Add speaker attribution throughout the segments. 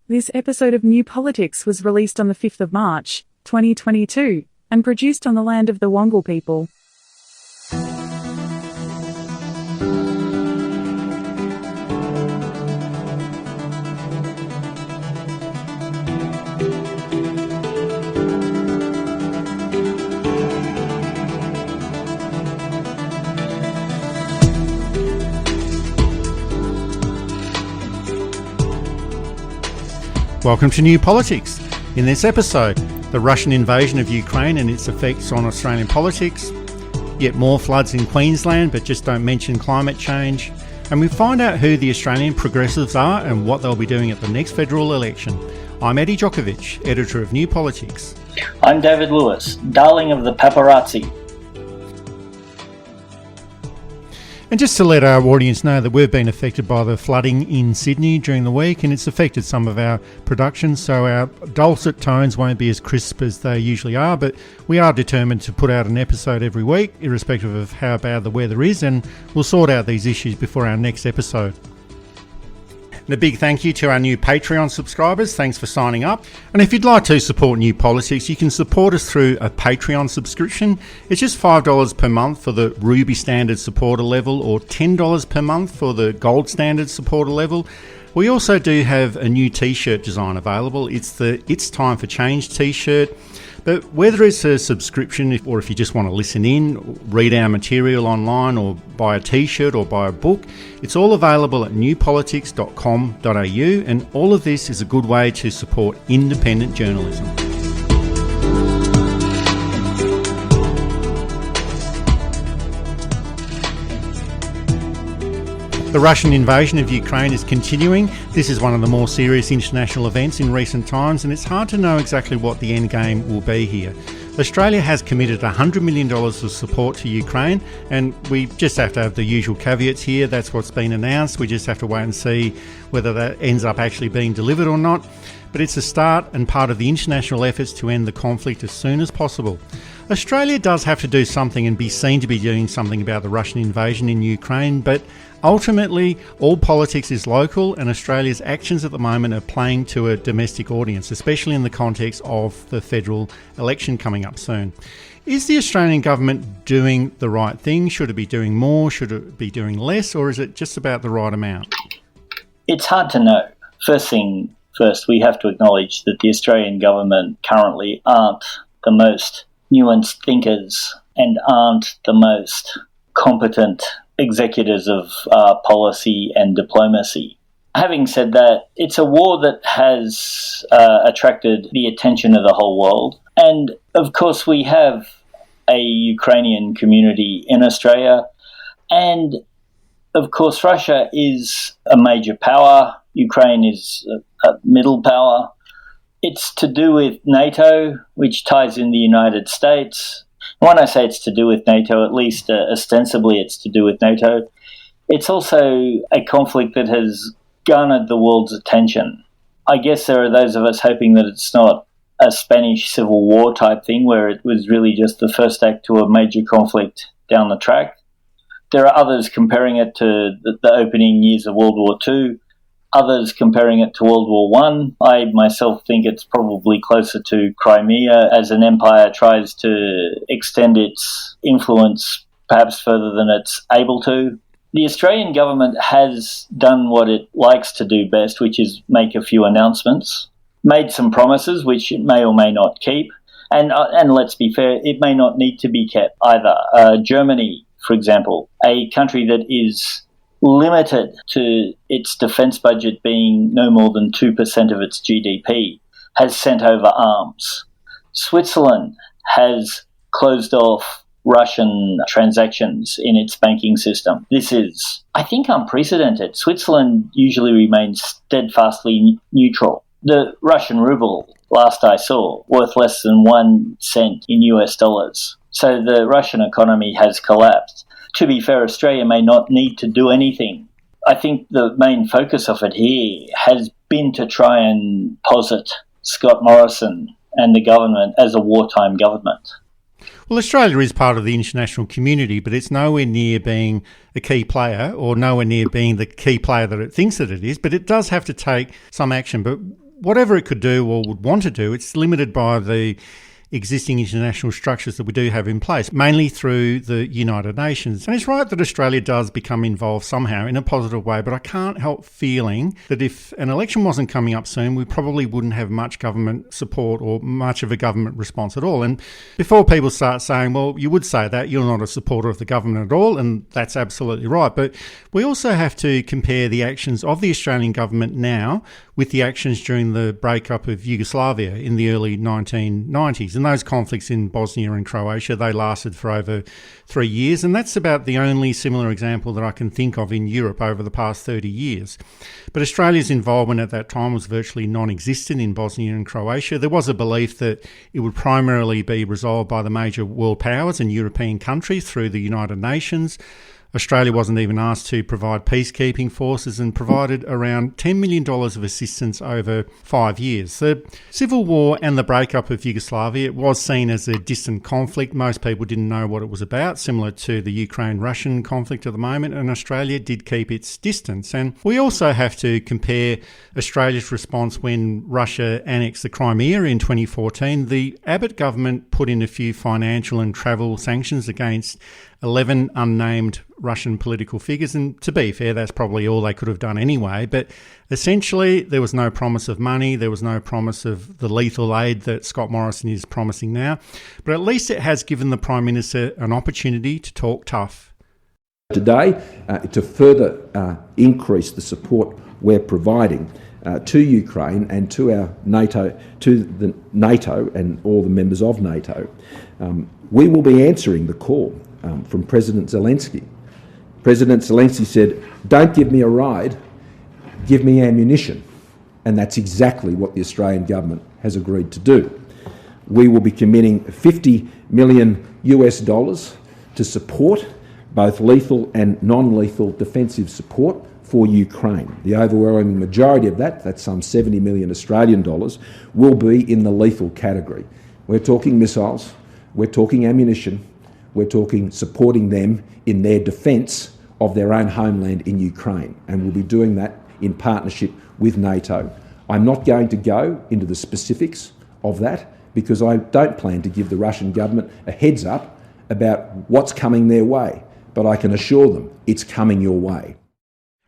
Speaker 1: This episode of New Politics was released on the 5th of March, 2022, and produced on the land of the Wongal people.
Speaker 2: Welcome to New Politics. In this episode, the Russian invasion of Ukraine and its effects on Australian politics, yet more floods in Queensland but just don't mention climate change, and we find out who the Australian progressives are and what they'll be doing at the next federal election. I'm Eddie Djokovic, editor of New Politics.
Speaker 3: I'm David Lewis, darling of the paparazzi.
Speaker 2: And just to let our audience know that we've been affected by the flooding in Sydney during the week, and it's affected some of our production, so our dulcet tones won't be as crisp as they usually are, but we are determined to put out an episode every week, irrespective of how bad the weather is, and we'll sort out these issues before our next episode. And a big thank you to our new Patreon subscribers. Thanks for signing up. And if you'd like to support New Politics, you can support us through a Patreon subscription. It's just $5 per month for the Ruby Standard supporter level, or $10 per month for the Gold Standard supporter level. We also do have a new t-shirt design available. It's the It's Time for Change t-shirt. But whether it's a subscription or if you just want to listen in, read our material online or buy a t-shirt or buy a book, it's all available at newpolitics.com.au, and all of this is a good way to support independent journalism. The Russian invasion of Ukraine is continuing. This is one of the more serious international events in recent times, and it's hard to know exactly what the end game will be here. Australia has committed $100 million of support to Ukraine, and we just have to have the usual caveats here. That's what's been announced. We just have to wait and see whether that ends up actually being delivered or not. But it's a start and part of the international efforts to end the conflict as soon as possible. Australia does have to do something and be seen to be doing something about the Russian invasion in Ukraine, but ultimately all politics is local, and Australia's actions at the moment are playing to a domestic audience, especially in the context of the federal election coming up soon. Is the Australian government doing the right thing? Should it be doing more? Should it be doing less? Or is it just about the right amount?
Speaker 3: It's hard to know. First, we have to acknowledge that the Australian government currently aren't the most nuanced thinkers and aren't the most competent executors of policy and diplomacy. Having said that, it's a war that has attracted the attention of the whole world. And of course, we have a Ukrainian community in Australia. And of course, Russia is a major power. Ukraine is a middle power. It's to do with NATO, which ties in the United States. When I say it's to do with NATO, at least ostensibly it's to do with NATO, it's also a conflict that has garnered the world's attention. I guess there are those of us hoping that it's not a Spanish Civil War type thing where it was really just the first act to a major conflict down the track. There are others comparing it to the opening years of World War II, others comparing it to World War I. I myself think it's probably closer to Crimea as an empire tries to extend its influence perhaps further than it's able to. The Australian government has done what it likes to do best, which is make a few announcements, made some promises which it may or may not keep, and let's be fair, it may not need to be kept either. Germany, for example, a country that is limited to its defence budget being no more than 2% of its GDP, has sent over arms. Switzerland has closed off Russian transactions in its banking system. This is, I think, unprecedented. Switzerland usually remains steadfastly neutral. The Russian ruble, last I saw, worth less than 1 cent in US dollars. So the Russian economy has collapsed. To be fair, Australia may not need to do anything. I think the main focus of it here has been to try and posit Scott Morrison and the government as a wartime government.
Speaker 2: Well, Australia is part of the international community, but it's nowhere near being a key player or nowhere near being the key player that it thinks that it is. But it does have to take some action. But whatever it could do or would want to do, it's limited by the existing international structures that we do have in place, mainly through the United Nations. And it's right that Australia does become involved somehow in a positive way, but I can't help feeling that if an election wasn't coming up soon, we probably wouldn't have much government support or much of a government response at all. And before people start saying, well, you would say that, you're not a supporter of the government at all, and that's absolutely right. But we also have to compare the actions of the Australian government now with the actions during the breakup of Yugoslavia in the early 1990s. And those conflicts in Bosnia and Croatia, they lasted for over 3 years. And that's about the only similar example that I can think of in Europe over the past 30 years. But Australia's involvement at that time was virtually non-existent in Bosnia and Croatia. There was a belief that it would primarily be resolved by the major world powers and European countries through the United Nations. Australia wasn't even asked to provide peacekeeping forces and provided around $10 million of assistance over 5 years. The civil war and the breakup of Yugoslavia was seen as a distant conflict. Most people didn't know what it was about, similar to the Ukraine-Russian conflict at the moment, and Australia did keep its distance. And we also have to compare Australia's response when Russia annexed the Crimea in 2014. The Abbott government put in a few financial and travel sanctions against 11 unnamed Russian political figures, and to be fair, that's probably all they could have done anyway. But essentially, there was no promise of money, there was no promise of the lethal aid that Scott Morrison is promising now. But at least it has given the Prime Minister an opportunity to talk tough.
Speaker 4: Today, to further increase the support we're providing to Ukraine and to our NATO, to the NATO and all the members of NATO, we will be answering the call from President Zelensky. President Zelensky said, "Don't give me a ride, give me ammunition." And that's exactly what the Australian government has agreed to do. We will be committing $50 million to support both lethal and non-lethal defensive support for Ukraine. The overwhelming majority of that, that's some 70 million Australian dollars, will be in the lethal category. We're talking missiles, we're talking ammunition, we're talking supporting them in their defence of their own homeland in Ukraine, and we'll be doing that in partnership with NATO. I'm not going to go into the specifics of that because I don't plan to give the Russian government a heads up about what's coming their way, but I can assure them it's coming your way.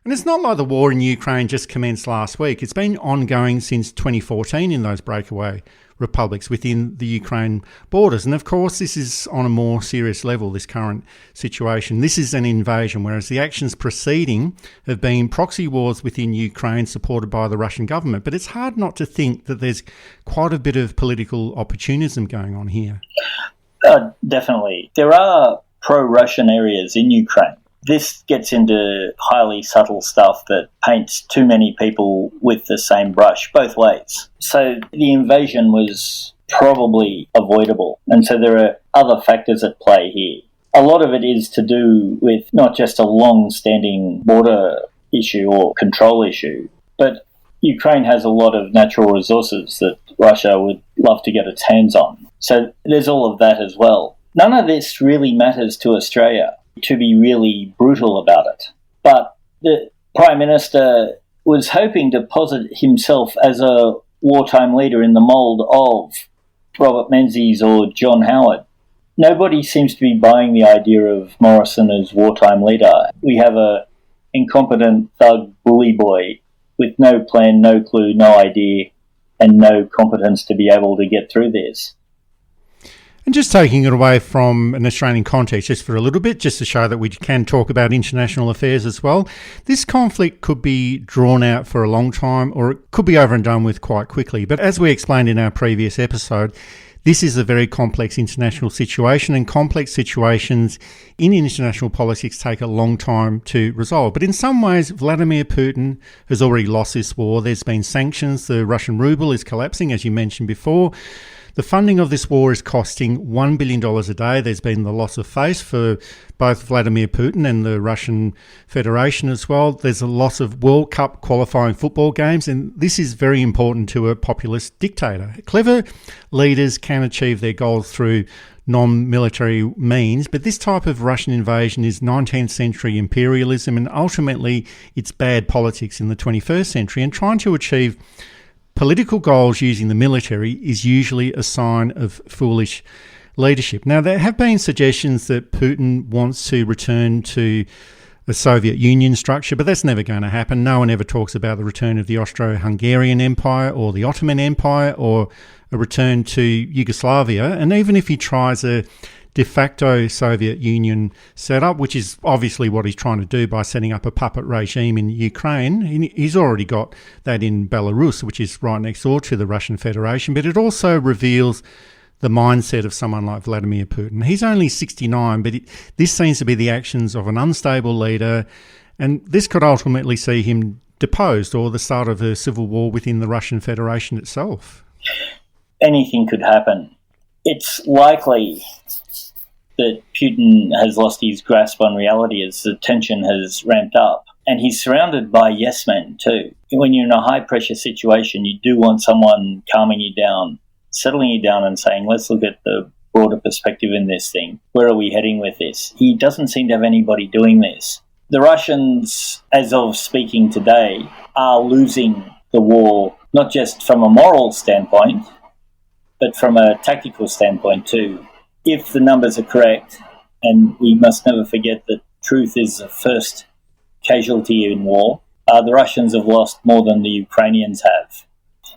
Speaker 2: And it's not like the war in Ukraine just commenced last week. It's been ongoing since 2014 in those breakaway republics within the Ukraine borders. And of course, this is on a more serious level, this current situation. This is an invasion, whereas the actions preceding have been proxy wars within Ukraine supported by the Russian government. But it's hard not to think that there's quite a bit of political opportunism going on here.
Speaker 3: Definitely. There are pro-Russian areas in Ukraine. This gets into highly subtle stuff that paints too many people with the same brush both ways. So the invasion was probably avoidable. And so there are other factors at play here. A lot of it is to do with not just a long-standing border issue or control issue, but Ukraine has a lot of natural resources that Russia would love to get its hands on. So there's all of that as well. None of this really matters to Australia, to be really brutal about it. But the Prime Minister was hoping to posit himself as a wartime leader in the mould of Robert Menzies or John Howard. Nobody seems to be buying the idea of Morrison as wartime leader. We have a incompetent thug bully boy with no plan, no clue, no idea, and no competence to be able to get through this.
Speaker 2: And just taking it away from an Australian context just for a little bit, just to show that we can talk about international affairs as well, this conflict could be drawn out for a long time or it could be over and done with quite quickly. But as we explained in our previous episode, this is a very complex international situation, and complex situations in international politics take a long time to resolve. But in some ways, Vladimir Putin has already lost this war. There's been sanctions. The Russian Rouble is collapsing, as you mentioned before. The funding of this war is costing $1 billion a day. There's been the loss of face for both Vladimir Putin and the Russian Federation as well. There's a loss of World Cup qualifying football games, and this is very important to a populist dictator. Clever leaders can achieve their goals through non-military means, but this type of Russian invasion is 19th century imperialism, and ultimately it's bad politics in the 21st century, and trying to achieve political goals using the military is usually a sign of foolish leadership. Now, there have been suggestions that Putin wants to return to a Soviet Union structure, but that's never going to happen. No one ever talks about the return of the Austro-Hungarian Empire or the Ottoman Empire or a return to Yugoslavia. And even if he tries a de facto Soviet Union setup, which is obviously what he's trying to do by setting up a puppet regime in Ukraine, he's already got that in Belarus, which is right next door to the Russian Federation. But it also reveals the mindset of someone like Vladimir Putin. He's only 69, but this seems to be the actions of an unstable leader, and this could ultimately see him deposed or the start of a civil war within the Russian Federation itself.
Speaker 3: Anything could happen. It's likely that Putin has lost his grasp on reality as the tension has ramped up, and he's surrounded by yes men too. When you're in a high-pressure situation, you do want someone calming you down, settling you down and saying, let's look at the broader perspective in this thing. Where are we heading with this? He doesn't seem to have anybody doing this. The Russians, as of speaking today, are losing the war, not just from a moral standpoint, but from a tactical standpoint too. If the numbers are correct, and we must never forget that truth is the first casualty in war, the Russians have lost more than the Ukrainians have.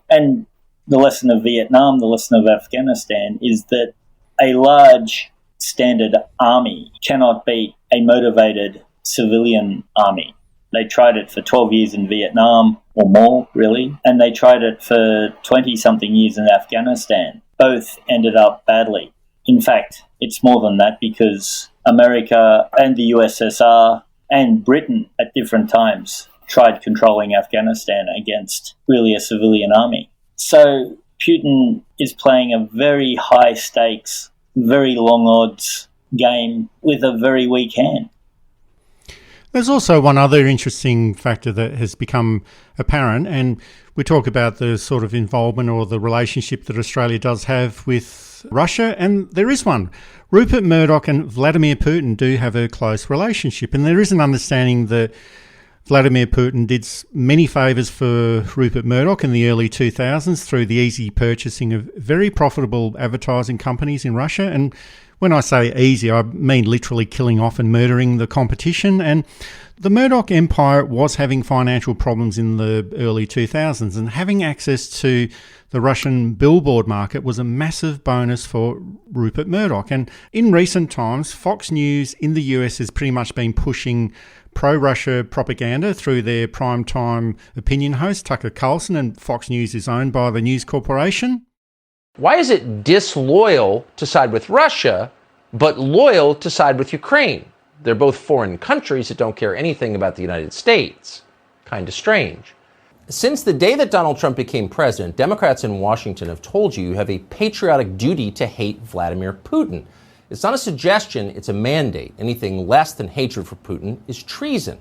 Speaker 3: And the lesson of Vietnam, the lesson of Afghanistan, is that a large standard army cannot beat a motivated civilian army. They tried it for 12 years in Vietnam, or more, really, and they tried it for 20-something years in Afghanistan. Both ended up badly. In fact, it's more than that, because America and the USSR and Britain at different times tried controlling Afghanistan against really a civilian army. So Putin is playing a very high stakes, very long odds game with a very weak hand.
Speaker 2: There's also one other interesting factor that has become apparent, and we talk about the sort of involvement or the relationship that Australia does have with Russia, and there is one. Rupert Murdoch and Vladimir Putin do have a close relationship, and there is an understanding that Vladimir Putin did many favours for Rupert Murdoch in the early 2000s through the easy purchasing of very profitable advertising companies in Russia. And when I say easy, I mean literally killing off and murdering the competition. And the Murdoch empire was having financial problems in the early 2000s, and having access to the Russian billboard market was a massive bonus for Rupert Murdoch. And in recent times, Fox News in the US has pretty much been pushing pro-Russia propaganda through their primetime opinion host, Tucker Carlson, and Fox News is owned by the News Corporation.
Speaker 5: Why is it disloyal to side with Russia, but loyal to side with Ukraine? They're both foreign countries that don't care anything about the United States. Kind of strange. Since the day that Donald Trump became president, Democrats in Washington have told you have a patriotic duty to hate Vladimir Putin. It's not a suggestion, it's a mandate. Anything less than hatred for Putin is treason.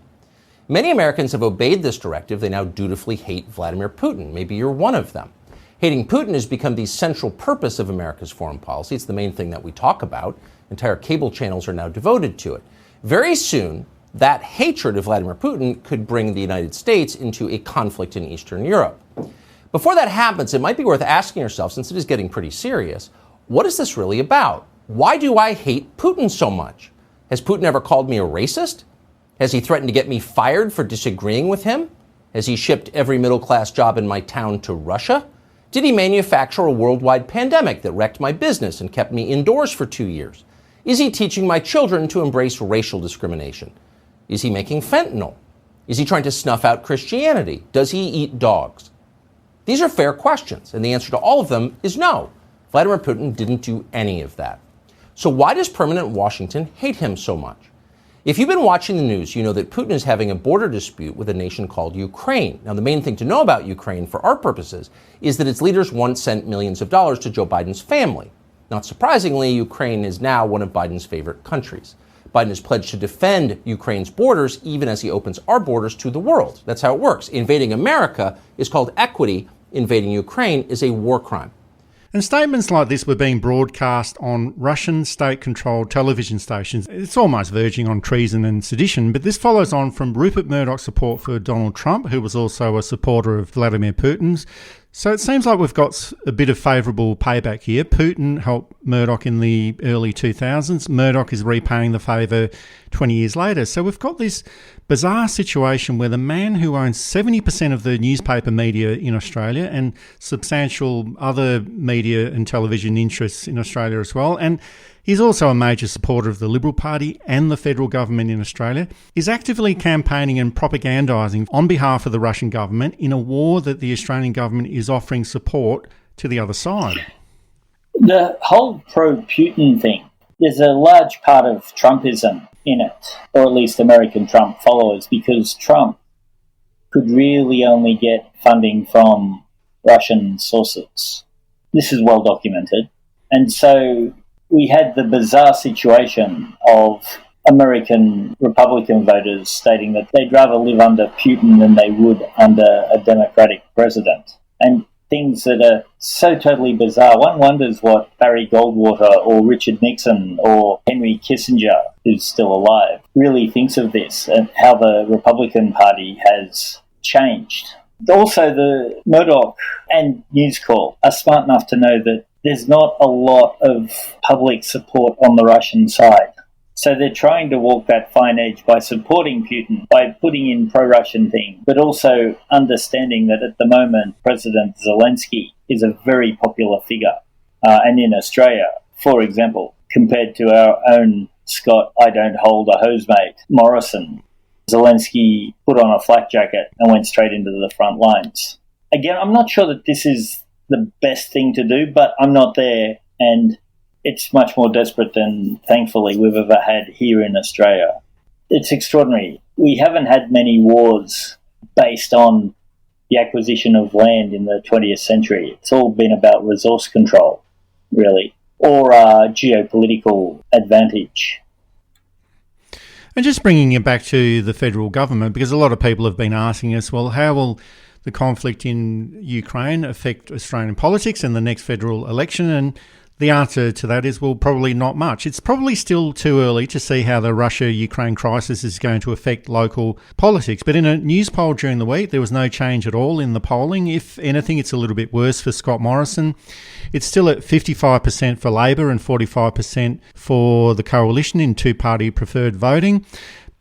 Speaker 5: Many Americans have obeyed this directive. They now dutifully hate Vladimir Putin. Maybe you're one of them. Hating Putin has become the central purpose of America's foreign policy. It's the main thing that we talk about. Entire cable channels are now devoted to it. Very soon, that hatred of Vladimir Putin could bring the United States into a conflict in Eastern Europe. Before that happens, it might be worth asking yourself, since it is getting pretty serious, what is this really about? Why do I hate Putin so much? Has Putin ever called me a racist? Has he threatened to get me fired for disagreeing with him? Has he shipped every middle-class job in my town to Russia? Did he manufacture a worldwide pandemic that wrecked my business and kept me indoors for 2 years? Is he teaching my children to embrace racial discrimination? Is he making fentanyl? Is he trying to snuff out Christianity? Does he eat dogs? These are fair questions, and the answer to all of them is no. Vladimir Putin didn't do any of that. So why does permanent Washington hate him so much? If you've been watching the news, you know that Putin is having a border dispute with a nation called Ukraine. Now, the main thing to know about Ukraine for our purposes is that its leaders once sent millions of dollars to Joe Biden's family. Not surprisingly, Ukraine is now one of Biden's favorite countries. Biden has pledged to defend Ukraine's borders even as he opens our borders to the world. That's how it works. Invading America is called equity. Invading Ukraine is a war crime.
Speaker 2: And statements like this were being broadcast on Russian state-controlled television stations. It's almost verging on treason and sedition, but this follows on from Rupert Murdoch's support for Donald Trump, who was also a supporter of Vladimir Putin's, So it seems like we've got a bit of favourable payback here. Putin helped Murdoch in the early 2000s. Murdoch is repaying the favour 20 years later. So we've got this bizarre situation where the man who owns 70% of the newspaper media in Australia and substantial other media and television interests in Australia as well, and he's also a major supporter of the Liberal Party and the federal government in Australia, is actively campaigning and propagandising on behalf of the Russian government in a war that the Australian government is offering support to the other side.
Speaker 3: The whole pro-Putin thing, there's a large part of Trumpism in it, or at least American Trump followers, because Trump could really only get funding from Russian sources. This is well documented. And so we had the bizarre situation of American Republican voters stating that they'd rather live under Putin than they would under a Democratic president. And things that are so totally bizarre. One wonders what Barry Goldwater or Richard Nixon or Henry Kissinger, who's still alive, really thinks of this and how the Republican Party has changed. Also, the Murdoch and News Corp are smart enough to know that there's not a lot of public support on the Russian side. So they're trying to walk that fine edge by supporting Putin, by putting in pro-Russian things, but also understanding that at the moment President Zelensky is a very popular figure. And in Australia, for example, compared to our own Scott, I don't hold a hose mate, Morrison, Zelensky put on a flak jacket and went straight into the front lines. Again, I'm not sure that this is the best thing to do, but I'm not there, and it's much more desperate than, thankfully, we've ever had here in Australia. It's extraordinary. We haven't had many wars based on the acquisition of land in the 20th century. It's all been about resource control, really, or geopolitical advantage.
Speaker 2: And just bringing it back to the federal government, because a lot of people have been asking us, well, how will the conflict in Ukraine affect Australian politics and the next federal election? And the answer to that is, well, probably not much. It's probably still too early to see how the Russia-Ukraine crisis is going to affect local politics. But in a news poll during the week, there was no change at all in the polling. If anything, it's a little bit worse for Scott Morrison. It's still at 55% for Labor and 45% for the coalition in two-party preferred voting.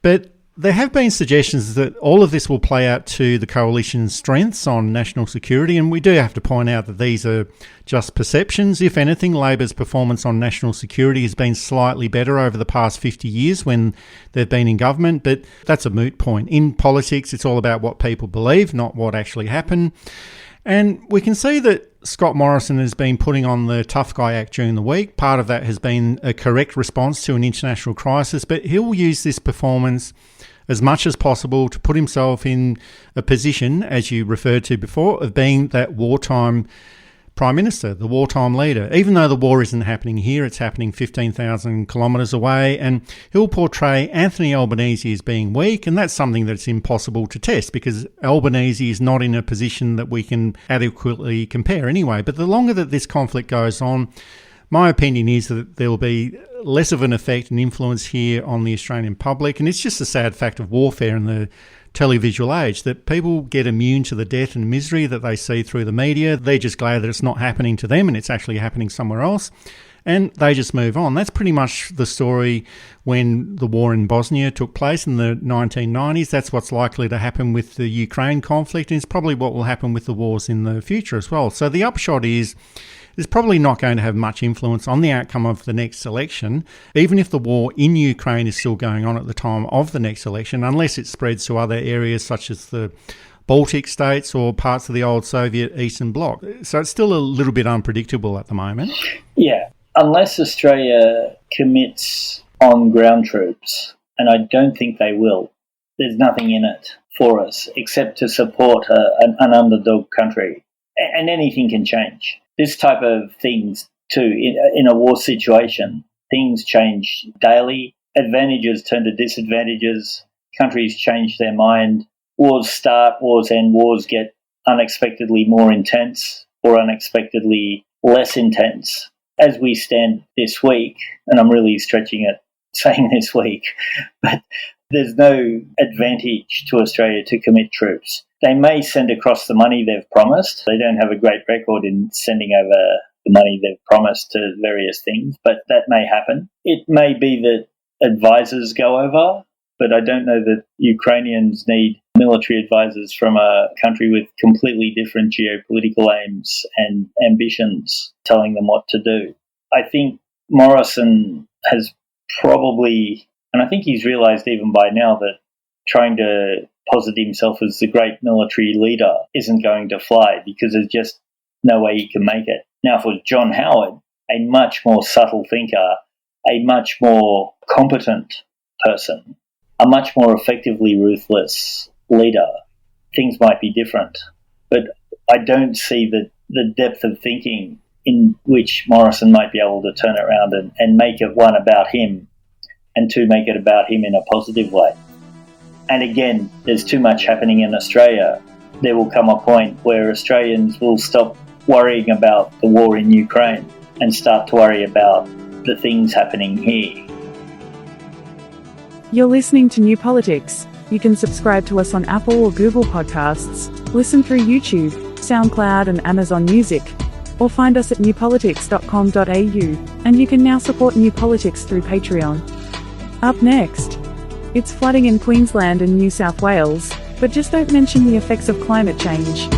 Speaker 2: But there have been suggestions that all of this will play out to the coalition's strengths on national security, and we do have to point out that these are just perceptions. If anything, Labor's performance on national security has been slightly better over the past 50 years when they've been in government, but that's a moot point. In politics, it's all about what people believe, not what actually happened. And we can see that Scott Morrison has been putting on the tough guy act during the week. Part of that has been a correct response to an international crisis, but he'll use this performance as much as possible to put himself in a position, as you referred to before, of being that wartime Prime Minister, the wartime leader. Even though the war isn't happening here, it's happening 15,000 kilometres away, and he'll portray Anthony Albanese as being weak, and that's something that's impossible to test because Albanese is not in a position that we can adequately compare anyway. But the longer that this conflict goes on, my opinion is that there will be less of an effect and influence here on the Australian public, and it's just a sad fact of warfare in the televisual age that people get immune to the death and misery that they see through the media. They're just glad that it's not happening to them and it's actually happening somewhere else, and they just move on. That's pretty much the story when the war in Bosnia took place in the 1990s. That's what's likely to happen with the Ukraine conflict, and it's probably what will happen with the wars in the future as well. So the upshot is it's probably not going to have much influence on the outcome of the next election, even if the war in Ukraine is still going on at the time of the next election, unless it spreads to other areas such as the Baltic states or parts of the old Soviet Eastern Bloc. So it's still a little bit unpredictable at the moment.
Speaker 3: Yeah, unless Australia commits on ground troops, and I don't think they will, there's nothing in it for us except to support an underdog country. And anything can change. This type of things, too, in a war situation, things change daily. Advantages turn to disadvantages. Countries change their mind. Wars start, wars end, wars get unexpectedly more intense or unexpectedly less intense. As we stand this week, and I'm really stretching it saying this week, but There's no advantage to Australia to commit troops. They may send across the money they've promised. They don't have a great record in sending over the money they've promised to various things, but that may happen. It may be that advisors go over, but I don't know that Ukrainians need military advisors from a country with completely different geopolitical aims and ambitions telling them what to do. I think Morrison has probably, and I think he's realised even by now, that trying to posit himself as the great military leader isn't going to fly because there's just no way he can make it. Now, if it was John Howard, a much more subtle thinker, a much more competent person, a much more effectively ruthless leader, things might be different. But I don't see the depth of thinking in which Morrison might be able to turn it around and make it, one, about him, and two, make it about him in a positive way. And again, there's too much happening in Australia. There will come a point where Australians will stop worrying about the war in Ukraine and start to worry about the things happening here.
Speaker 1: You're listening to New Politics. You can subscribe to us on Apple or Google Podcasts, listen through YouTube, SoundCloud and Amazon Music, or find us at newpolitics.com.au, and you can now support New Politics through Patreon. Up next, it's flooding in Queensland and New South Wales, but just don't mention the effects of climate change.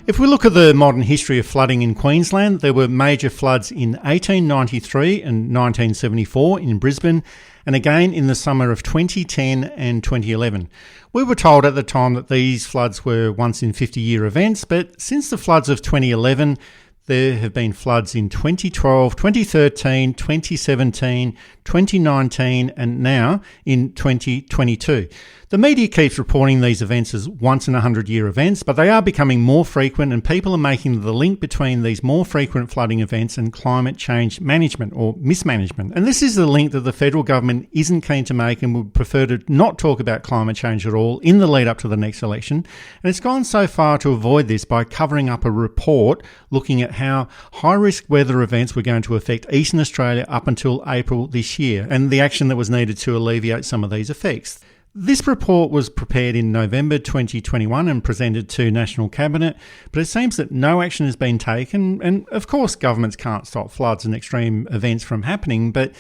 Speaker 2: If we look at the modern history of flooding in Queensland, there were major floods in 1893 and 1974 in Brisbane, and again in the summer of 2010 and 2011. We were told at the time that these floods were once-in-50-year events, but since the floods of 2011, there have been floods in 2012, 2013, 2017, 2019 and now in 2022. The media keeps reporting these events as once-in-a-100-year events, but they are becoming more frequent, and people are making the link between these more frequent flooding events and climate change management or mismanagement. And this is the link that the federal government isn't keen to make and would prefer to not talk about climate change at all in the lead up to the next election. And it's gone so far to avoid this by covering up a report looking at how high-risk weather events were going to affect Eastern Australia up until April this year, and the action that was needed to alleviate some of these effects. This report was prepared in November 2021 and presented to National Cabinet, but it seems that no action has been taken, and of course governments can't stop floods and extreme events from happening, but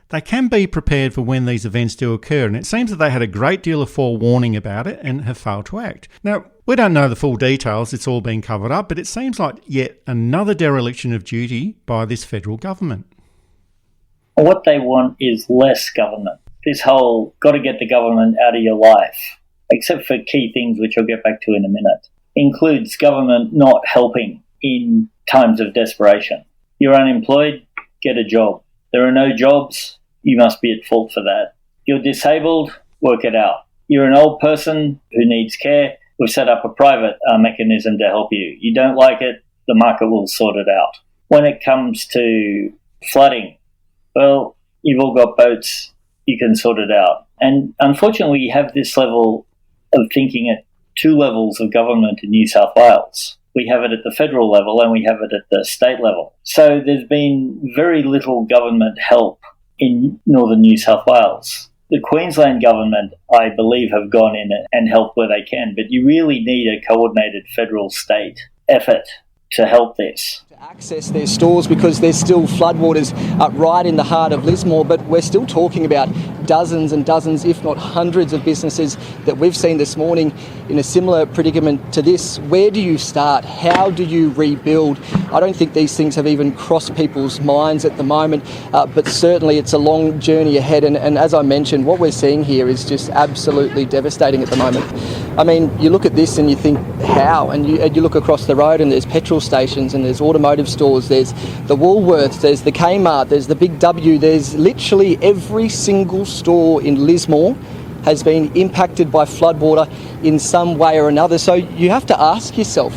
Speaker 2: they can be prepared for when these events do occur, and it seems that they had a great deal of forewarning about it and have failed to act. Now, we don't know the full details, it's all been covered up, but it seems like yet another dereliction of duty by this federal government.
Speaker 3: What they want is less government. This whole got to get the government out of your life, except for key things which I'll get back to in a minute, includes government not helping in times of desperation. You're unemployed, get a job. There are no jobs, you must be at fault for that. You're disabled, work it out. You're an old person who needs care, we've set up a private mechanism to help you. You don't like it, the market will sort it out. When it comes to flooding, well, you've all got boats, you can sort it out. And unfortunately, we have this level of thinking at two levels of government in New South Wales. We have it at the federal level and we have it at the state level. So there's been very little government help in northern New South Wales. The Queensland government, I believe, have gone in and helped where they can, but you really need a coordinated federal-state effort to help this.
Speaker 6: Access their stores because there's still floodwaters right in the heart of Lismore, but we're still talking about dozens and dozens, if not hundreds of businesses that we've seen this morning in a similar predicament to this. Where do you start? How do you rebuild? I don't think these things have even crossed people's minds at the moment, but certainly it's a long journey ahead, and as I mentioned, what we're seeing here is just absolutely devastating at the moment. I mean, you look at this and you think, how? And you look across the road and there's petrol stations and there's automotive stores, there's the Woolworths, there's the Kmart, there's the Big W, there's literally every single store in Lismore has been impacted by floodwater in some way or another. So you have to ask yourself,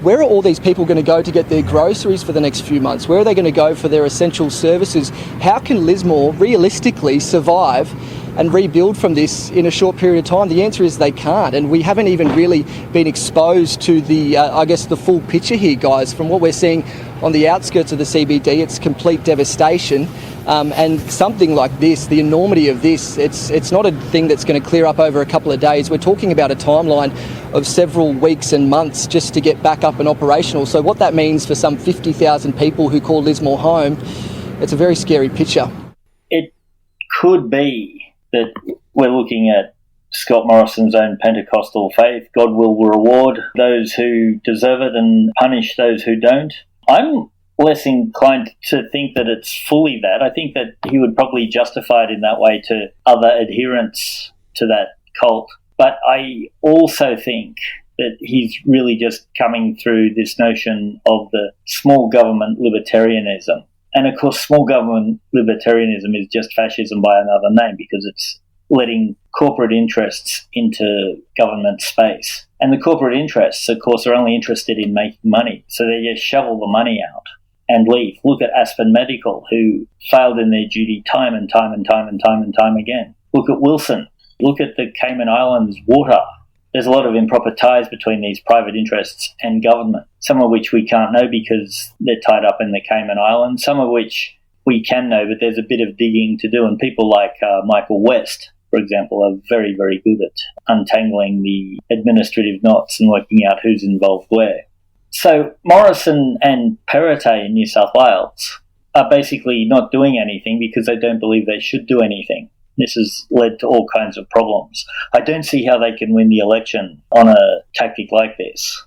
Speaker 6: where are all these people going to go to get their groceries for the next few months? Where are they going to go for their essential services? How can Lismore realistically survive and rebuild from this in a short period of time? The answer is they can't, and we haven't even really been exposed to the, the full picture here, guys. From what we're seeing on the outskirts of the CBD, it's complete devastation, and something like this, the enormity of this, it's not a thing that's going to clear up over a couple of days. We're talking about a timeline of several weeks and months just to get back up and operational. So what that means for some 50,000 people who call Lismore home, it's a very scary picture.
Speaker 3: It could be that we're looking at Scott Morrison's own Pentecostal faith. God will reward those who deserve it and punish those who don't. I'm less inclined to think that it's fully that. I think that he would probably justify it in that way to other adherents to that cult. But I also think that he's really just coming through this notion of the small government libertarianism. And of course, small government libertarianism is just fascism by another name, because it's letting corporate interests into government space. And the corporate interests, of course, are only interested in making money. So they just shovel the money out and leave. Look at Aspen Medical, who failed in their duty time and time again. Look at Wilson. Look at the Cayman Islands water. There's a lot of improper ties between these private interests and government, some of which we can't know because they're tied up in the Cayman Islands, some of which we can know, but there's a bit of digging to do. And people like Michael West, for example, are very, very good at untangling the administrative knots and working out who's involved where. So Morrison and Perrottet in New South Wales are basically not doing anything because they don't believe they should do anything. This has led to all kinds of problems. I don't see how they can win the election on a tactic like this.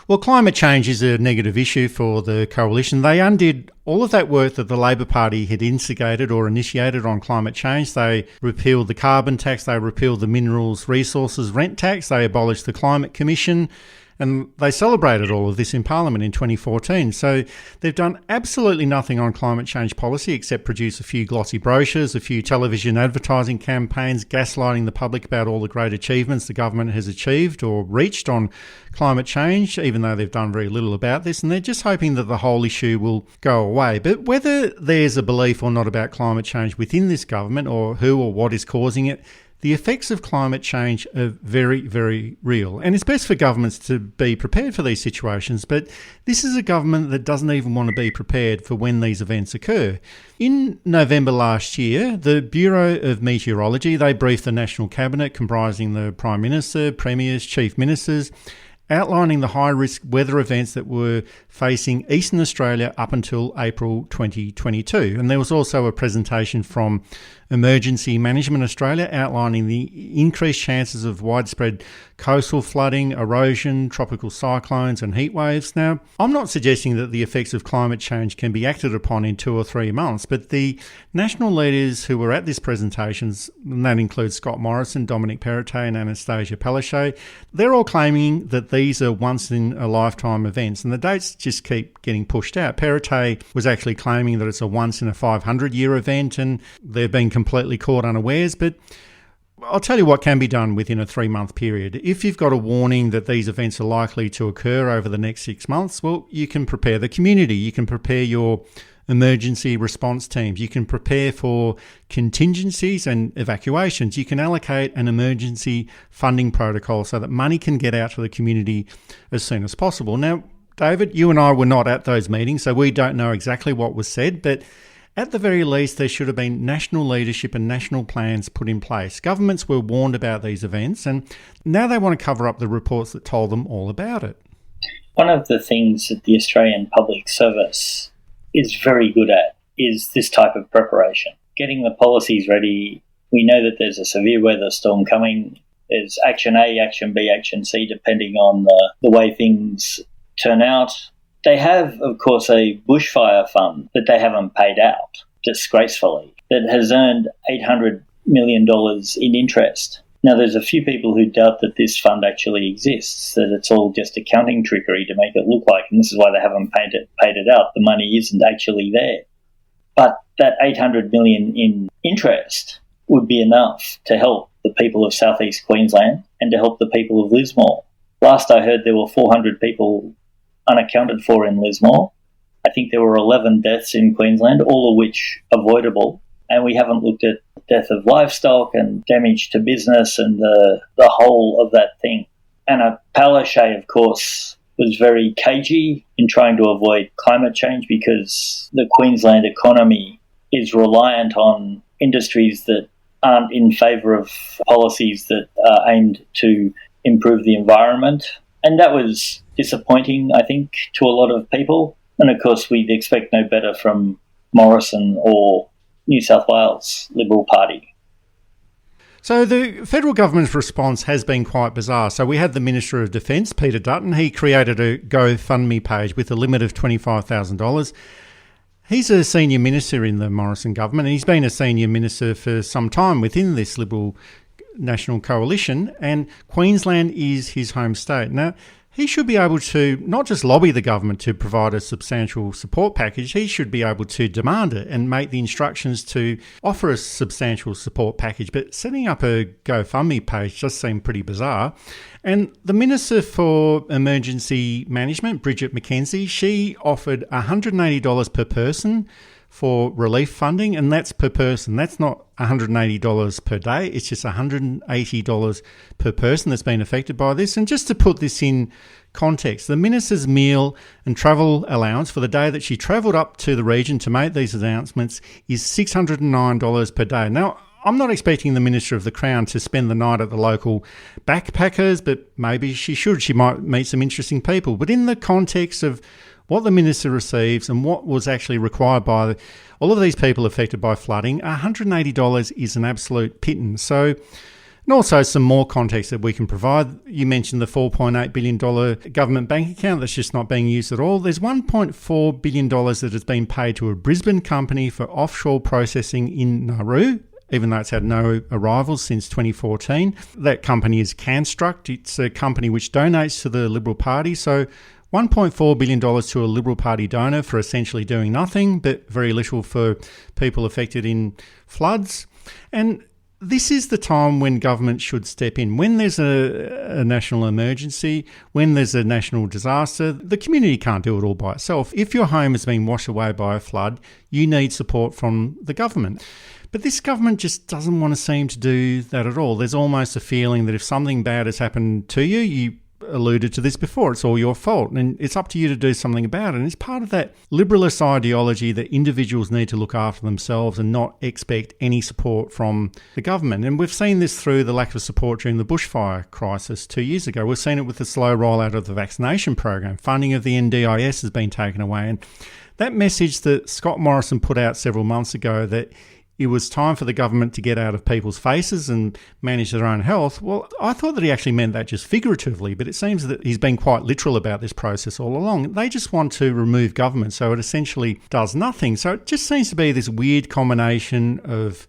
Speaker 2: Well, climate change is a negative issue for the coalition. They undid all of that work that the Labor Party had instigated or initiated on climate change. They repealed the carbon tax, they repealed the minerals resources rent tax, they abolished the Climate Commission, and they celebrated all of this in Parliament in 2014. So they've done absolutely nothing on climate change policy except produce a few glossy brochures, a few television advertising campaigns, gaslighting the public about all the great achievements the government has achieved or reached on climate change, even though they've done very little about this. And they're just hoping that the whole issue will go away. But whether there's a belief or not about climate change within this government, or who or what is causing it, the effects of climate change are very, very real. And it's best for governments to be prepared for these situations, but this is a government that doesn't even want to be prepared for when these events occur. In November last year, the Bureau of Meteorology, they briefed the National Cabinet, comprising the Prime Minister, Premiers, Chief Ministers, outlining the high-risk weather events that were facing Eastern Australia up until April 2022. And there was also a presentation from Emergency Management Australia outlining the increased chances of widespread coastal flooding, erosion, tropical cyclones and heat waves. Now, I'm not suggesting that the effects of climate change can be acted upon in 2 or 3 months, but the national leaders who were at this presentation, and that includes Scott Morrison, Dominic Perrottet and Anastasia Palaszczuk, they're all claiming that these are once-in-a-lifetime events, and the dates just keep getting pushed out. Perrottet was actually claiming that it's a once-in-a-500-year event, and they've been completely caught unawares. But I'll tell you what can be done within a 3-month period. If you've got a warning that these events are likely to occur over the next 6 months, well, you can prepare the community, you can prepare your emergency response teams, you can prepare for contingencies and evacuations, you can allocate an emergency funding protocol so that money can get out to the community as soon as possible. Now, David, you and I were not at those meetings, so we don't know exactly what was said, but at the very least, there should have been national leadership and national plans put in place. Governments were warned about these events, and now they want to cover up the reports that told them all about it.
Speaker 3: One of the things that the Australian Public Service is very good at is this type of preparation. Getting the policies ready. We know that there's a severe weather storm coming. There's Action A, Action B, Action C, depending on the way things turn out. They have, of course, a bushfire fund that they haven't paid out disgracefully, that has earned $800 million in interest. Now, there's a few people who doubt that this fund actually exists, that it's all just accounting trickery to make it look like, and this is why they haven't paid it out. The money isn't actually there. But that $800 million in interest would be enough to help the people of southeast Queensland and to help the people of Lismore. Last I heard, there were 400 people unaccounted for in Lismore. I think there were 11 deaths in Queensland, all of which avoidable. And we haven't looked at death of livestock and damage to business and the whole of that thing. Anna Palaszczuk, of course, was very cagey in trying to avoid climate change because the Queensland economy is reliant on industries that aren't in favour of policies that are aimed to improve the environment. And that was disappointing, I think, to a lot of people. And of course, we'd expect no better from Morrison or New South Wales Liberal Party.
Speaker 2: So the federal government's response has been quite bizarre. So we had the Minister of Defence, Peter Dutton. He created a GoFundMe page with a limit of $25,000. He's a senior minister in the Morrison government, and he's been a senior minister for some time within this Liberal National Coalition, and Queensland is his home state. Now, he should be able to not just lobby the government to provide a substantial support package, he should be able to demand it and make the instructions to offer a substantial support package. But setting up a GoFundMe page just seemed pretty bizarre. And the Minister for Emergency Management, Bridget McKenzie, she offered $180 per person for relief funding, and that's per person. That's not $180 per day. It's just $180 per person that's been affected by this. And just to put this in context, the Minister's meal and travel allowance for the day that she travelled up to the region to make these announcements is $609 per day. Now, I'm not expecting the Minister of the Crown to spend the night at the local backpackers, but maybe she should. She might meet some interesting people. But in the context of what the Minister receives and what was actually required by all of these people affected by flooding, $180 is an absolute pittance. So, and also some more context that we can provide. You mentioned the $4.8 billion government bank account that's just not being used at all. There's $1.4 billion that has been paid to a Brisbane company for offshore processing in Nauru, even though it's had no arrivals since 2014. That company is Construct. It's a company which donates to the Liberal Party. So $1.4 billion to a Liberal Party donor for essentially doing nothing, but very little for people affected in floods. And this is the time when government should step in. When there's a national emergency, when there's a national disaster, the community can't do it all by itself. If your home has been washed away by a flood, you need support from the government. But this government just doesn't want to seem to do that at all. There's almost a feeling that if something bad has happened to you, you alluded to this before, it's all your fault and it's up to you to do something about it. And it's part of that liberalist ideology that individuals need to look after themselves and not expect any support from the government. And we've seen this through the lack of support during the bushfire crisis 2 years ago. We've seen it with the slow rollout of the vaccination program. Funding of the NDIS has been taken away. And that message that Scott Morrison put out several months ago, that it was time for the government to get out of people's faces and manage their own health. Well, I thought that he actually meant that just figuratively, but it seems that he's been quite literal about this process all along. They just want to remove government, so it essentially does nothing. So it just seems to be this weird combination of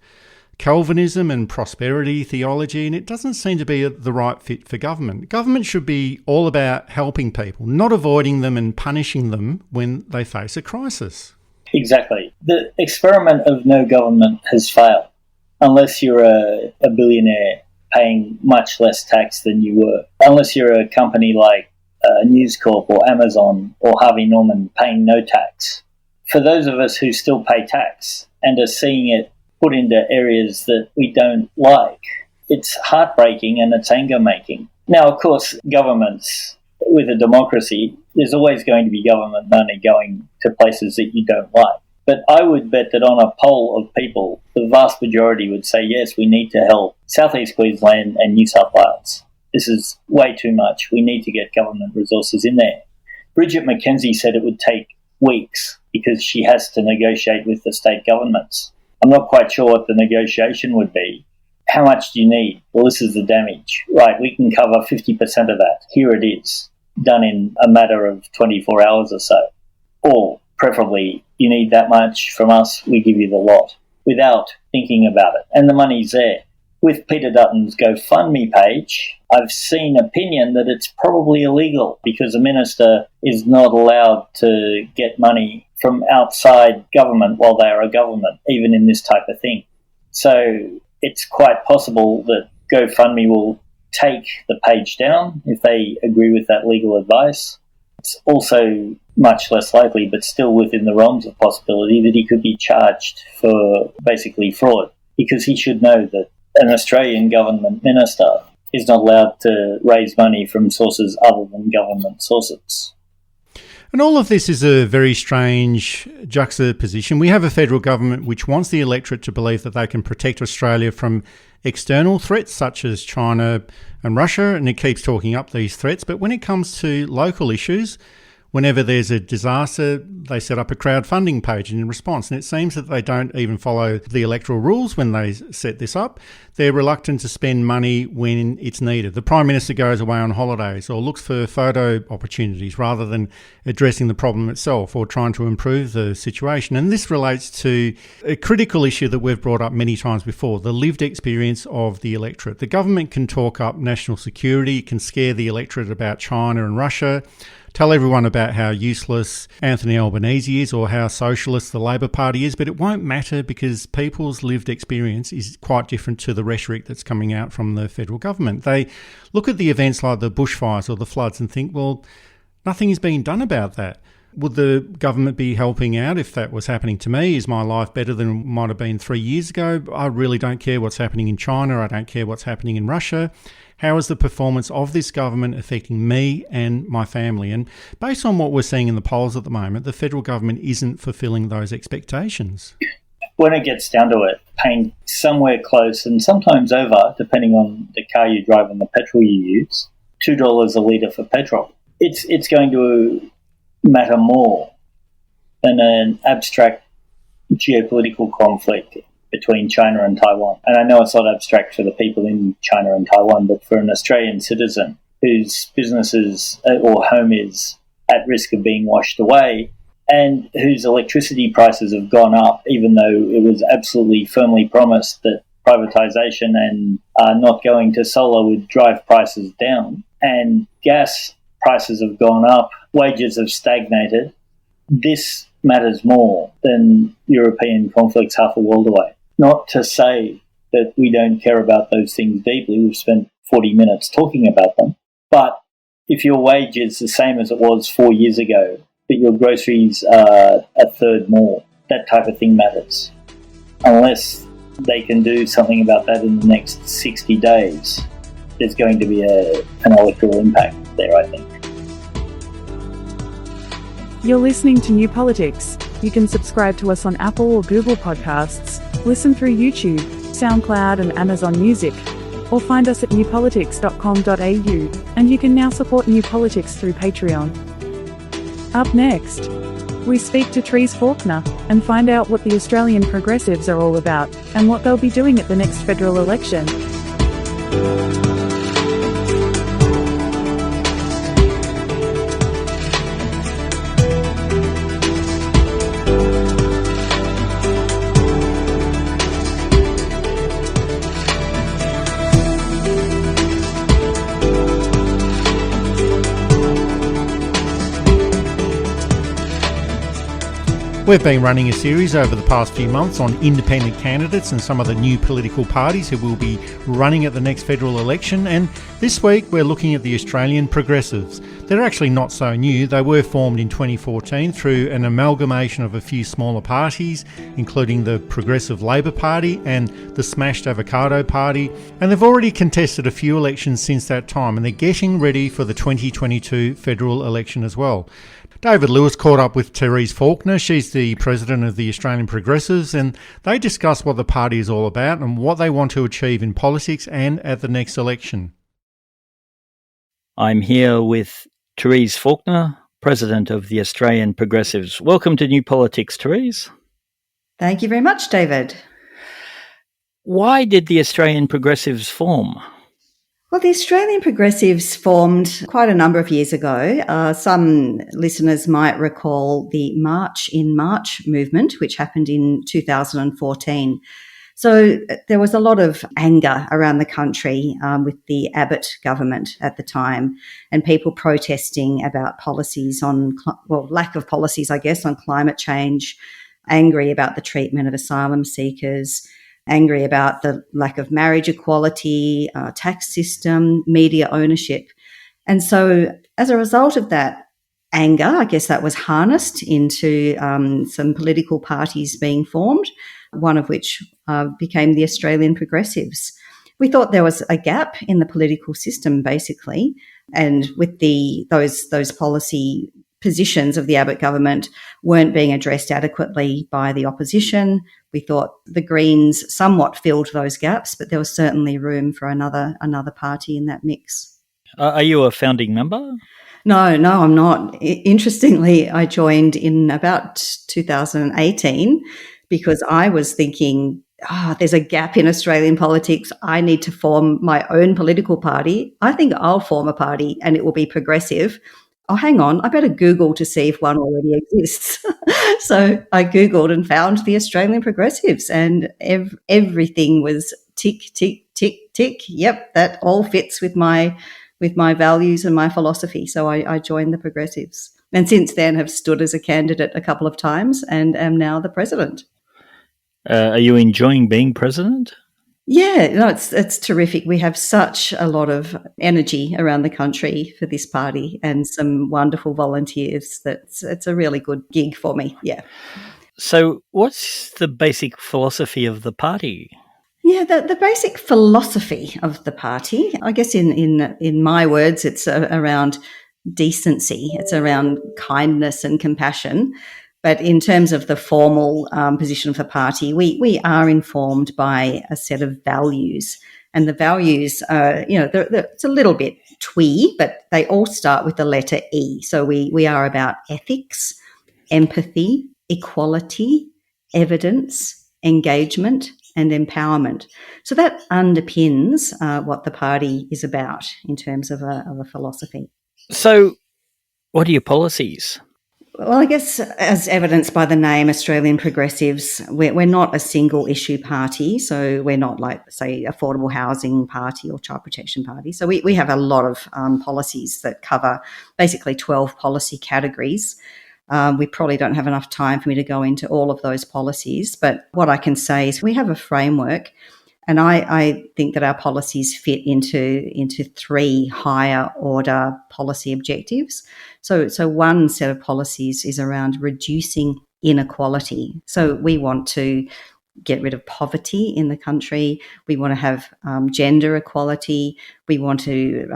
Speaker 2: Calvinism and prosperity theology, and it doesn't seem to be the right fit for government. Government should be all about helping people, not avoiding them and punishing them when they face a crisis.
Speaker 3: Exactly. The experiment of no government has failed, unless you're a billionaire paying much less tax than you were. Unless you're a company like News Corp or Amazon or Harvey Norman paying no tax. For those of us who still pay tax and are seeing it put into areas that we don't like, it's heartbreaking and it's anger-making. Now, of course, governments, with a democracy, there's always going to be government money going to places that you don't like. But I would bet that on a poll of people, the vast majority would say, yes, we need to help South East Queensland and New South Wales. This is way too much. We need to get government resources in there. Bridget McKenzie said it would take weeks because she has to negotiate with the state governments. I'm not quite sure what the negotiation would be. How much do you need? Well, this is the damage. Right, we can cover 50% of that. Here it is, done in a matter of 24 hours or so. Or, preferably, you need that much from us, we give you the lot, without thinking about it. And the money's there. With Peter Dutton's GoFundMe page, I've seen opinion that it's probably illegal because a minister is not allowed to get money from outside government while they are a government, even in this type of thing. So it's quite possible that GoFundMe will take the page down if they agree with that legal advice. It's also much less likely, but still within the realms of possibility, that he could be charged for basically fraud, because he should know that an Australian government minister is not allowed to raise money from sources other than government sources.
Speaker 2: And all of this is a very strange juxtaposition. We have a federal government which wants the electorate to believe that they can protect Australia from external threats such as China and Russia, and it keeps talking up these threats. But when it comes to local issues, whenever there's a disaster, they set up a crowdfunding page in response. And it seems that they don't even follow the electoral rules when they set this up. They're reluctant to spend money when it's needed. The Prime Minister goes away on holidays or looks for photo opportunities rather than addressing the problem itself or trying to improve the situation. And this relates to a critical issue that we've brought up many times before, the lived experience of the electorate. The government can talk up national security, can scare the electorate about China and Russia, tell everyone about how useless Anthony Albanese is or how socialist the Labor Party is, but it won't matter because people's lived experience is quite different to the rhetoric that's coming out from the federal government. They look at the events like the bushfires or the floods and think, well, nothing is being done about that. Would the government be helping out if that was happening to me? Is my life better than it might have been 3 years ago? I really don't care what's happening in China. I don't care what's happening in Russia. How is the performance of this government affecting me and my family? And based on what we're seeing in the polls at the moment, the federal government isn't fulfilling those expectations.
Speaker 3: When it gets down to it, paying somewhere close and sometimes over, depending on the car you drive and the petrol you use, $2 a litre for petrol. It's going to matter more than an abstract geopolitical conflict between China and Taiwan. And I know it's not abstract for the people in China and Taiwan, but for an Australian citizen whose businesses or home is at risk of being washed away and whose electricity prices have gone up, even though it was absolutely firmly promised that privatisation and not going to solar would drive prices down, and gas prices have gone up, wages have stagnated. This matters more than European conflicts half a world away. Not to say that we don't care about those things deeply. We've spent 40 minutes talking about them. But if your wage is the same as it was 4 years ago, but your groceries are a third more, that type of thing matters. Unless they can do something about that in the next 60 days, there's going to be an electoral impact there, I think.
Speaker 1: You're listening to New Politics. You can subscribe to us on Apple or Google Podcasts, listen through YouTube, SoundCloud and Amazon Music, or find us at newpolitics.com.au, and you can now support New Politics through Patreon. Up next, we speak to Therese Faulkner and find out what the Australian progressives are all about and what they'll be doing at the next federal election.
Speaker 2: We've been running a series over the past few months on independent candidates and some of the new political parties who will be running at the next federal election, and this week we're looking at the Australian progressives. They're actually not so new. They were formed in 2014 through an amalgamation of a few smaller parties, including the Progressive Labor Party and the Smashed Avocado Party, and they've already contested a few elections since that time, and they're getting ready for the 2022 federal election as well. David Lewis caught up with Therese Faulkner. She's the president of the Australian Progressives, and they discuss what the party is all about and what they want to achieve in politics and at the next election.
Speaker 7: I'm here with Therese Faulkner, President of the Australian Progressives. Welcome to New Politics, Therese.
Speaker 8: Thank you very much, David.
Speaker 7: Why did the Australian Progressives form?
Speaker 8: Well, the Australian Progressives formed quite a number of years ago. Some listeners might recall the March in March movement, which happened in 2014. So there was a lot of anger around the country with the Abbott government at the time, and people protesting about policies on, lack of policies, I guess, on climate change, angry about the treatment of asylum seekers, angry about the lack of marriage equality, tax system, media ownership. And so as a result of that anger, I guess that was harnessed into some political parties being formed, one of which became the Australian Progressives. We thought there was a gap in the political system, basically, and with those policy positions of the Abbott government weren't being addressed adequately by the opposition. We thought the Greens somewhat filled those gaps, but there was certainly room for another party in that mix.
Speaker 7: Are you a founding member?
Speaker 8: No, I'm not. Interestingly, I joined in about 2018 because I was thinking, there's a gap in Australian politics. I need to form my own political party. I think I'll form a party and it will be progressive. Oh, hang on, I better Google to see if one already exists. So I Googled and found the Australian Progressives, and everything was tick, tick, tick, tick. Yep, that all fits with my values and my philosophy. So I joined the Progressives, and since then have stood as a candidate a couple of times and am now the president.
Speaker 7: Are you enjoying being president?
Speaker 8: Yeah, no, it's terrific. We have such a lot of energy around the country for this party and some wonderful volunteers. It's a really good gig for me, yeah.
Speaker 7: So what's the basic philosophy of the party?
Speaker 8: Yeah, the basic philosophy of the party, I guess in my words, it's around decency. It's around kindness and compassion. But in terms of the formal position of the party, we are informed by a set of values. And the values are, it's a little bit twee, but they all start with the letter E. So we are about ethics, empathy, equality, evidence, engagement, and empowerment. So that underpins what the party is about in terms of a philosophy.
Speaker 7: So what are your policies?
Speaker 8: Well, I guess as evidenced by the name Australian Progressives, we're not a single issue party. So we're not like, say, affordable housing party or child protection party. So we have a lot of policies that cover basically 12 policy categories. We probably don't have enough time for me to go into all of those policies. But what I can say is we have a framework, and I think that our policies fit into three higher order policy objectives. So one set of policies is around reducing inequality. So we want to get rid of poverty in the country. We want to have gender equality. We want to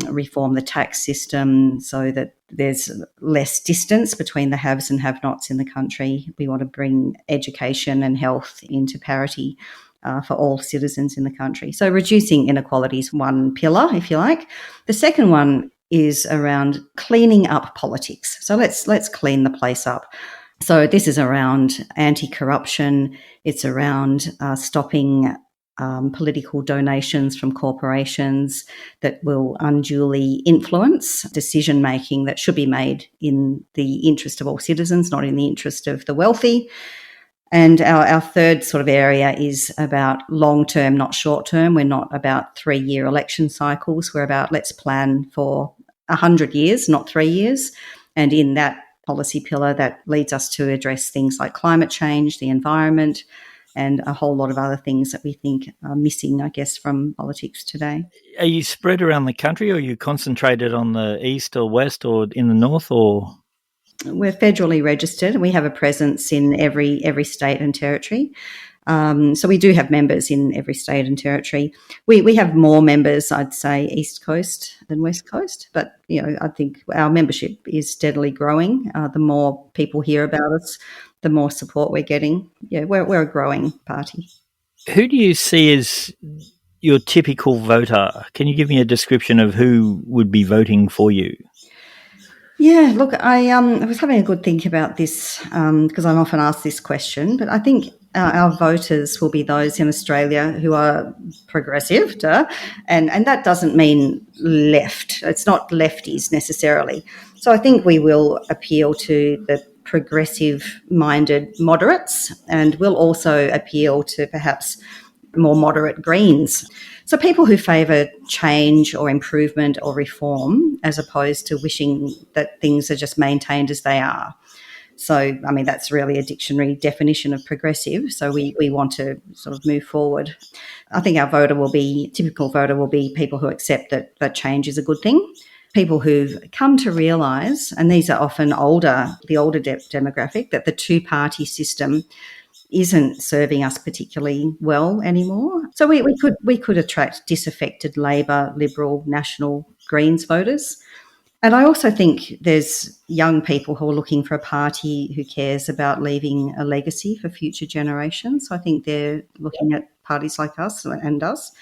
Speaker 8: reform the tax system so that there's less distance between the haves and have-nots in the country. We want to bring education and health into parity for all citizens in the country. So reducing inequality is one pillar, if you like. The second one is around cleaning up politics. So let's clean the place up. So this is around anti-corruption. It's around stopping political donations from corporations that will unduly influence decision-making that should be made in the interest of all citizens, not in the interest of the wealthy. And our third sort of area is about long-term, not short-term. We're not about 3-year election cycles. We're about let's plan for 100 years, not 3 years. And in that policy pillar, that leads us to address things like climate change, the environment, and a whole lot of other things that we think are missing, I guess, from politics today.
Speaker 7: Are you spread around the country, or are you concentrated on the east or west or in the north, or...?
Speaker 8: We're federally registered and we have a presence in every state and territory. So we do have members in every state and territory. We have more members, I'd say, East Coast than West Coast. But, I think our membership is steadily growing. The more people hear about us, the more support we're getting. Yeah, we're a growing party.
Speaker 7: Who do you see as your typical voter? Can you give me a description of who would be voting for you?
Speaker 8: Yeah, look, I was having a good think about this because I'm often asked this question, but I think our voters will be those in Australia who are progressive, and that doesn't mean left. It's not lefties necessarily. So I think we will appeal to the progressive-minded moderates, and will also appeal to perhaps more moderate Greens. So people who favour change or improvement or reform, as opposed to wishing that things are just maintained as they are. So, I mean, that's really a dictionary definition of progressive. So we want to sort of move forward. I think our typical voter will be people who accept that change is a good thing. People who've come to realise, and these are often the older demographic, that the two-party system isn't serving us particularly well anymore. So we could attract disaffected Labor, Liberal, National, Greens voters. And I also think there's young people who are looking for a party who cares about leaving a legacy for future generations. So I think they're looking at parties like us and us.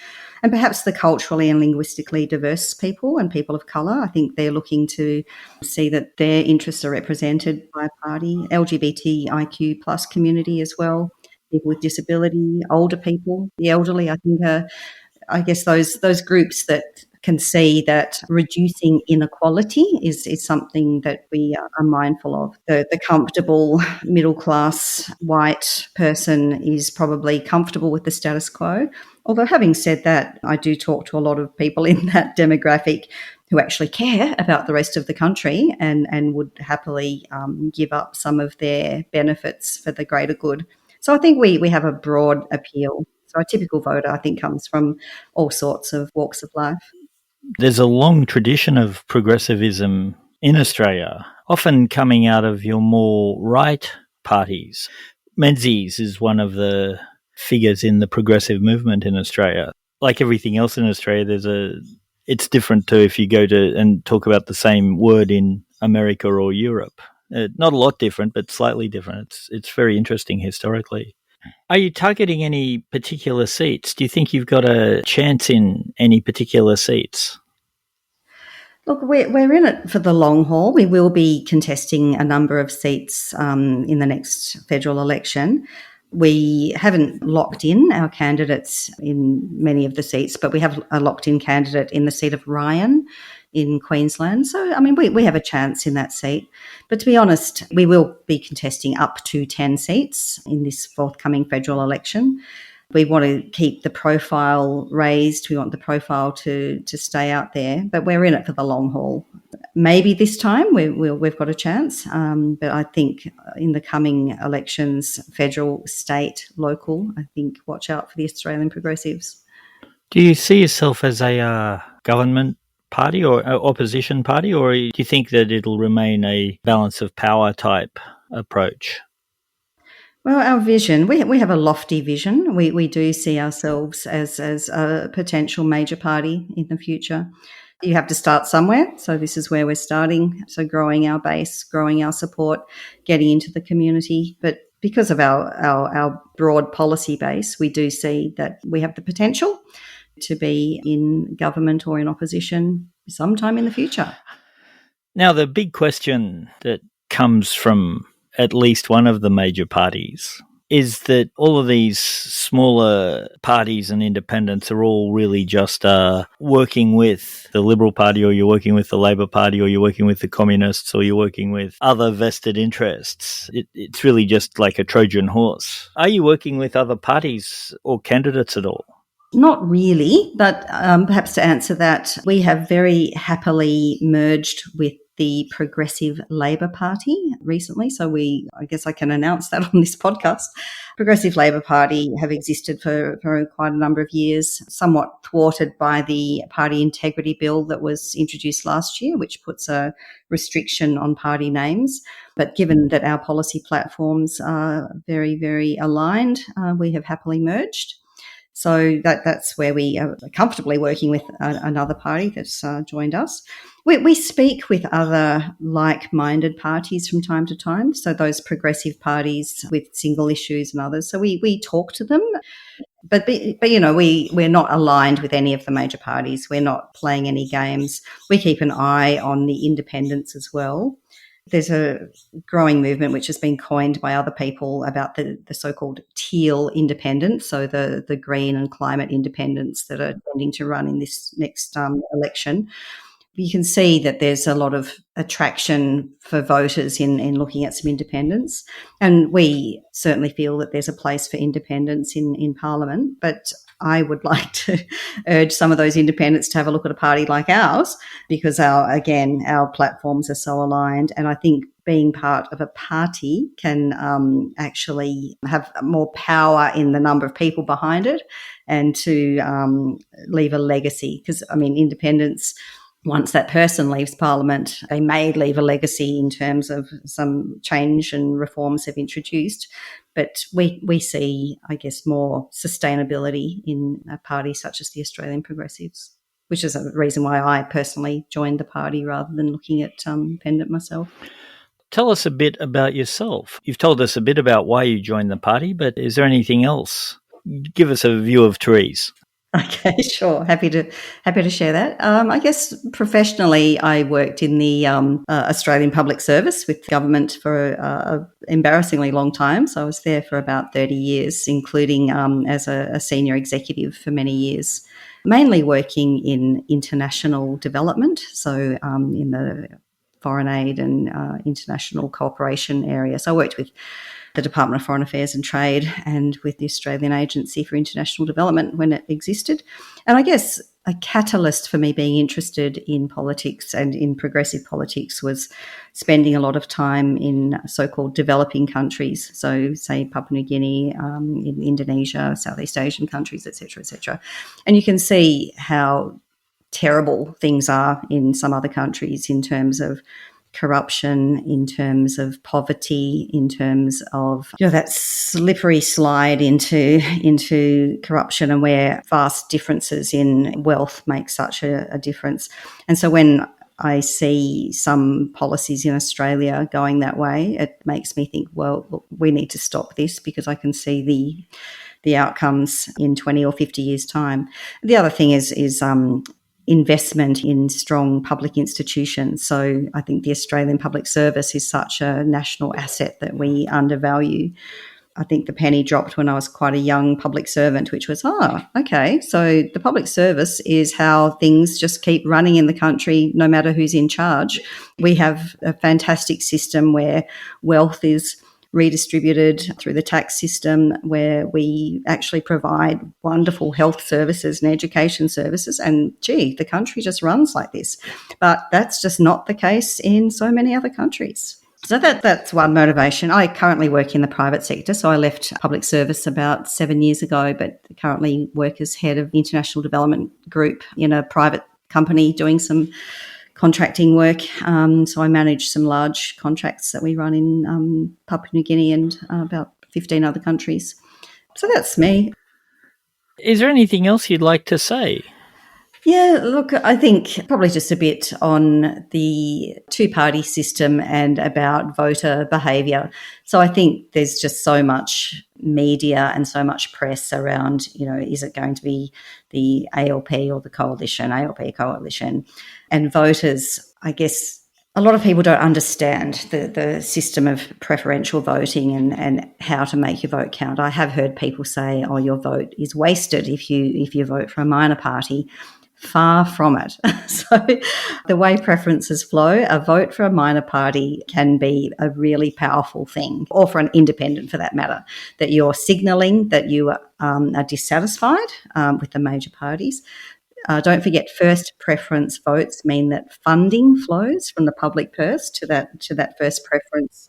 Speaker 8: And perhaps the culturally and linguistically diverse people and people of colour, I think they're looking to see that their interests are represented by a party. LGBTIQ plus community as well, people with disability, older people, the elderly, I think I guess those groups that can see that reducing inequality is something that we are mindful of. The comfortable middle-class white person is probably comfortable with the status quo. Although having said that, I do talk to a lot of people in that demographic who actually care about the rest of the country and would happily give up some of their benefits for the greater good. So I think we have a broad appeal. So a typical voter, I think, comes from all sorts of walks of life.
Speaker 7: There's a long tradition of progressivism in Australia, often coming out of your more right parties. Menzies is one of the figures in the progressive movement in Australia. Like everything else in Australia, it's different too if you go to and talk about the same word in America or Europe. Not a lot different, but slightly different. It's very interesting historically. Are you targeting any particular seats? Do you think you've got a chance in any particular seats?
Speaker 8: Look, we're in it for the long haul. We will be contesting a number of seats in the next federal election. We haven't locked in our candidates in many of the seats, but we have a locked-in candidate in the seat of Ryan in Queensland. So, I mean, we have a chance in that seat. But to be honest, we will be contesting up to 10 seats in this forthcoming federal election. We want to keep the profile raised. We want the profile to stay out there, but we're in it for the long haul. Maybe this time we've got a chance, but I think in the coming elections, federal, state, local, I think watch out for the Australian Progressives.
Speaker 7: Do you see yourself as a government party or opposition party, or do you think that it'll remain a balance of power type approach?
Speaker 8: Well, our vision, we have a lofty vision. We do see ourselves as a potential major party in the future. You have to start somewhere. So this is where we're starting. So growing our base, growing our support, getting into the community. But because of our broad policy base, we do see that we have the potential to be in government or in opposition sometime in the future.
Speaker 7: Now, the big question that comes from at least one of the major parties is that all of these smaller parties and independents are all really just working with the Liberal Party, or you're working with the Labor Party, or you're working with the Communists, or you're working with other vested interests. It's really just like a Trojan horse. Are you working with other parties or candidates at all?
Speaker 8: Not really, but perhaps to answer that, we have very happily merged with the Progressive Labor Party recently. So I guess I can announce that on this podcast. Progressive Labor Party have existed for quite a number of years, somewhat thwarted by the Party Integrity Bill that was introduced last year, which puts a restriction on party names. But given that our policy platforms are very, very aligned, we have happily merged. So that's where we are comfortably working with another party that's joined us. We speak with other like-minded parties from time to time, so those progressive parties with single issues and others. So we talk to them. But we're not aligned with any of the major parties. We're not playing any games. We keep an eye on the independents as well. There's a growing movement which has been coined by other people about the so-called teal independents, so the green and climate independents that are tending to run in this next election. You can see that there's a lot of attraction for voters in looking at some independents. And we certainly feel that there's a place for independents in Parliament. But I would like to urge some of those independents to have a look at a party like ours, because our platforms are so aligned. And I think being part of a party can actually have more power in the number of people behind it and to leave a legacy. Because, independents, once that person leaves Parliament, they may leave a legacy in terms of some change and reforms they've introduced. But we see, I guess, more sustainability in a party such as the Australian Progressives, which is a reason why I personally joined the party rather than looking at independent myself.
Speaker 7: Tell us a bit about yourself. You've told us a bit about why you joined the party, but is there anything else? Give us a view of Therese.
Speaker 8: Okay, sure. Happy to share that. I guess professionally, I worked in the Australian Public Service with government for a embarrassingly long time. So I was there for about 30 years, including as a senior executive for many years, mainly working in international development. So in the foreign aid and international cooperation area. So I worked with the Department of Foreign Affairs and Trade and with the Australian Agency for International Development when it existed. And I guess a catalyst for me being interested in politics and in progressive politics was spending a lot of time in so-called developing countries, so say Papua New Guinea, in Indonesia, Southeast Asian countries, et cetera, and you can see how terrible things are in some other countries in terms of corruption, in terms of poverty, in terms of that slippery slide into corruption, and where vast differences in wealth make such a difference. And so when I see some policies in Australia going that way, it makes me think, well, look, we need to stop this, because I can see the outcomes in 20 or 50 years' time. The other thing is investment in strong public institutions. So I think the Australian Public Service is such a national asset that we undervalue. I think the penny dropped when I was quite a young public servant, which was, okay, so the public service is how things just keep running in the country no matter who's in charge. We have a fantastic system where wealth is redistributed through the tax system, where we actually provide wonderful health services and education services, and the country just runs like this. But that's just not the case in so many other countries. So that's one motivation. I currently work in the private sector, so I left public service about 7 years ago, but currently work as head of international development group in a private company doing some contracting work. So I manage some large contracts that we run in Papua New Guinea and about 15 other countries. So that's me.
Speaker 7: Is there anything else you'd like to say?
Speaker 8: Yeah, look, I think probably just a bit on the two-party system and about voter behaviour. So I think there's just so much media and so much press around, is it going to be the ALP or the coalition, and voters, I guess a lot of people don't understand the system of preferential voting and how to make your vote count. I have heard people say, your vote is wasted if you vote for a minor party. Far from it. So the way preferences flow, a vote for a minor party can be a really powerful thing, or for an independent for that matter, that you're signalling that you are dissatisfied with the major parties. Don't forget, first preference votes mean that funding flows from the public purse to that first preference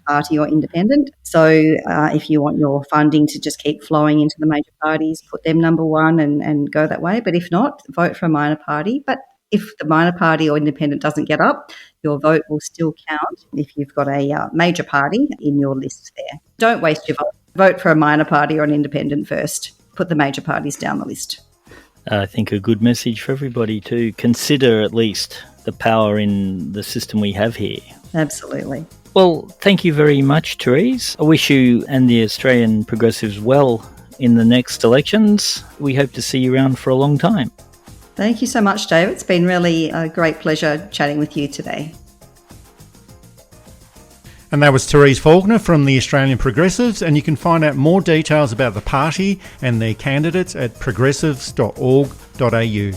Speaker 8: party or independent. So if you want your funding to just keep flowing into the major parties, put them number one and go that way. But if not, vote for a minor party. But if the minor party or independent doesn't get up, your vote will still count if you've got a major party in your list there. Don't waste your vote. Vote for a minor party or an independent first. Put the major parties down the list.
Speaker 7: I think a good message for everybody to consider at least the power in the system we have here.
Speaker 8: Absolutely.
Speaker 7: Well, thank you very much, Therese. I wish you and the Australian Progressives well in the next elections. We hope to see you around for a long time.
Speaker 8: Thank you so much, David. It's been really a great pleasure chatting with you today.
Speaker 2: And that was Therese Faulkner from the Australian Progressives, and you can find out more details about the party and their candidates at progressives.org.au.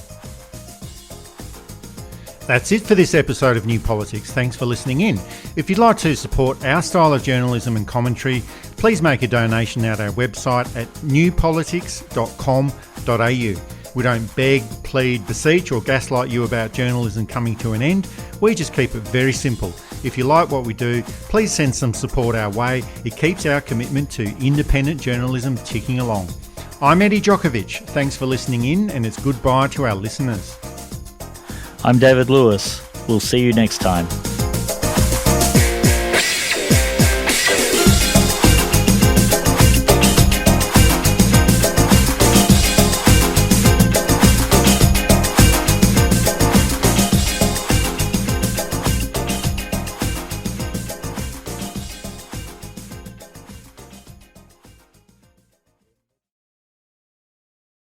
Speaker 2: That's it for this episode of New Politics. Thanks for listening in. If you'd like to support our style of journalism and commentary, please make a donation at our website at newpolitics.com.au. We don't beg, plead, beseech or gaslight you about journalism coming to an end. We just keep it very simple. If you like what we do, please send some support our way. It keeps our commitment to independent journalism ticking along. I'm Eddie Djokovic. Thanks for listening in, and it's goodbye to our listeners.
Speaker 7: I'm David Lewis. We'll see you next time.